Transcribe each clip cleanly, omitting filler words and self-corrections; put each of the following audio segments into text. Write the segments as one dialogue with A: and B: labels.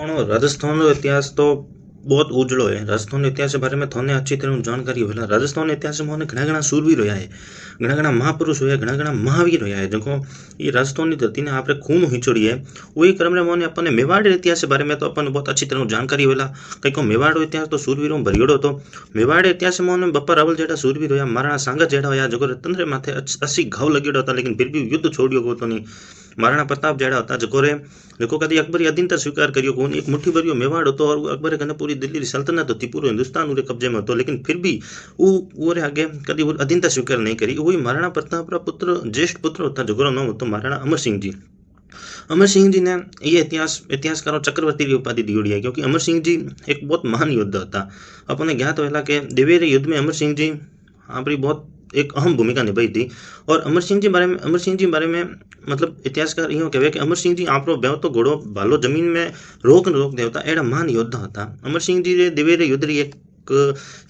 A: राजस्थान रो इतिहास तो बहुत उजड़ो है। राजस्थान इतिहास के बारे में थोने अच्छी तरह जानकारी होला। राजस्थान इतिहास में घना घना सूरवीर होया है, घना घना महापुरुष होया, घना घना महावीर होया है। जो ये राजस्थान की धरती ने आपरे खून हिचोड़ी है। वही क्रम रे मोने अपने मेवाड़ इतिहास के बारे में तो अपन बहुत अच्छी तरह जानकारी होला। कई को मेवाड़ इतिहास तो सूरवीरों भरियोड़ो तो मेवाड़ इतिहास में मोने बप्पा रावल जेड़ा सूरवीर होया, महाराणा सांगत जेड़ा होया, जो तंद्रे माथे 80 घाव लगियोड़ा था, लेकिन फिर भी युद्ध छोड़ियो को तो नहीं। महाराणा प्रताप जेड़ा होता जो कदी अकबरी अधीनता स्वीकार करियो कोन। एक मुट्ठी भरियो मेवाड़ होतो और अकबर कने पूरी दिल्ली री सल्तनत होती, पूरा हिंदुस्तान उरे कब्जे में होतो, लेकिन फिर भी वो आगे कदी अधीनता स्वीकार नहीं करी। वही महाराणा प्रताप रा पुत्र, ज्येष्ठ पुत्र होता, जो नाम होतो महाराणा अमर सिंह जी। अमर सिंह जी ने ये इतिहासकारों चक्रवर्ती की उपाधि दी है, क्योंकि अमर सिंह जी एक बहुत महान योद्धा था। अपने ज्ञात होला के देवेरी युद्ध में अमर सिंह जी अपनी बहुत एक अहम भूमिका निभाई थी। और अमर सिंह जी बारे में मतलब इतिहासकार यूँ कहे कि अमर सिंह जी आपरो ब्याह तो घोड़ो भालो जमीन में रोक देवता एड़ा महान योद्धा था। अमर सिंह जी रे देवेरे युद्ध री एक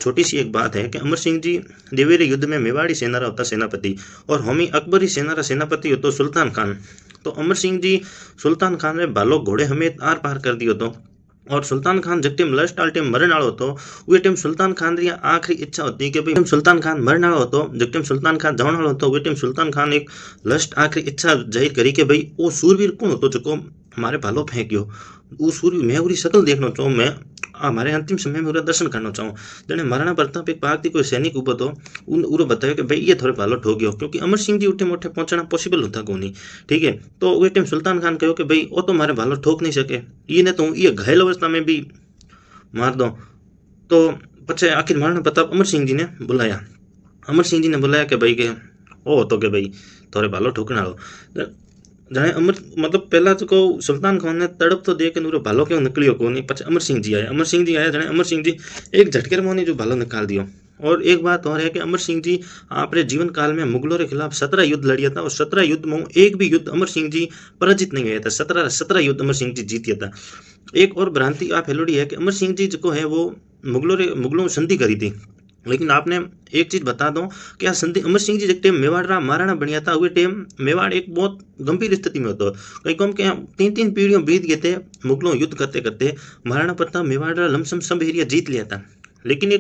A: छोटी सी एक बात है कि अमर सिंह जी देवेरे युद्ध में मेवाड़ी सेना रा होता सेनापति, और होमी अकबरी सेना रा सेनापति होतो सुल्तान खान। तो अमर सिंह जी सुल्तान खान रे भालो घोड़े हमें आर पार कर दियो तो। और सुल्तान खान जब टाइम लास्ट टाइम मरण वालो होतो, वे टाइम सुल्तान खान री आखिरी इच्छा होती कि भाई सुल्तान खान मरण वालो होतो, जब टाइम सुल्तान खान जाने वालो होतो, वे टाइम सुल्तान खान एक लास्ट आखिरी इच्छा जाहिर करी कि भाई वो सूरवीर कौन होतो जो हमारे भालो फेंकियो। वो सूरवीर मैं उरी शकल देखना चाहूँ, मैं हमारे अंतिम समय में दर्शन करना चाहूँ। जने महाराणा प्रताप एक पाक थी कोई सैनिक उबो तो उन बताया कि भाई ये थोड़े भालो ठो गयो, क्योंकि अमर सिंह जी उठे मोटे पहुंचना पॉसिबल होता को नहीं। ठीक है, तो वो टाइम सुल्तान खान कहो कि भाई वो तो मारे भालो ठोक नहीं सके, ये ने तो ये घायल अवस्था में भी मार दो। तो पछे आखिर महाराणा प्रताप अमर सिंह जी ने बुलाया। अमर सिंह जी ने बुलाया कि भाई के ओ तो कि भाई थोड़े भालो ठोकना लो। जाने अमर मतलब पहला जो सुल्तान खान ने तड़प तो दे के नूरो भालो क्यों निकलियो को नहीं। पछे अमर सिंह जी आया जाने अमर सिंह जी एक झटके में जो भालो निकाल दियो। और एक बात और है कि अमर सिंह जी आपरे जीवन काल में मुगलों के खिलाफ 17 युद्ध लड़िया था, और 17 युद्ध में एक भी युद्ध अमर सिंह जी पराजित नहीं गया था। 17 युद्ध अमर सिंह जी जीतिया था। एक और भ्रांति आप फैलोड़ी है कि अमर सिंह जी जो है वो मुगलों संधि करी थी, लेकिन आपने एक चीज बता दो कि संधि अमर सिंह जी जब टाइम मेवाड़ रा महाराणा बनिया था, वही टाइम मेवाड़ एक बहुत गंभीर स्थिति में होता। कई कम के 3 पीढ़ियों बीत गए थे मुगलों युद्ध करते करते। महाराणा प्रताप मेवाड़ रा लमसम सब एरिया जीत लिया था, लेकिन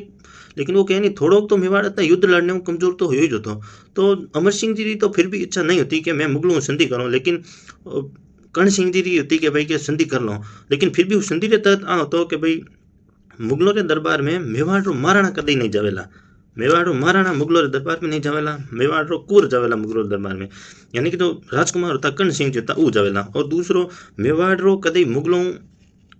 A: वो कह नहीं थोड़ो तो मेवाड़ था युद्ध लड़ने में कमजोर तो हो ही जो तो अमर सिंह जी की तो फिर भी इच्छा नहीं होती कि मैं मुगलों संधि करूँ, लेकिन कर्ण सिंह जी की होती कि भाई के संधि कर लो। लेकिन फिर भी उस संधि के तहत होता कि भाई मुगलों के दरबार में मेवाड़ रो महाराणा कदी नहीं जावेला, मेवाड़ रो महाराणा मुगलों के दरबार में नहीं जावेला, मेवाड़ रो कुर जावेला मुगलों के दरबार में, यानी कि जो राजकुमार होता कर्ण सिंह जी होता वो जावेला। और दूसरो मेवाड़ रो कदी मुगलों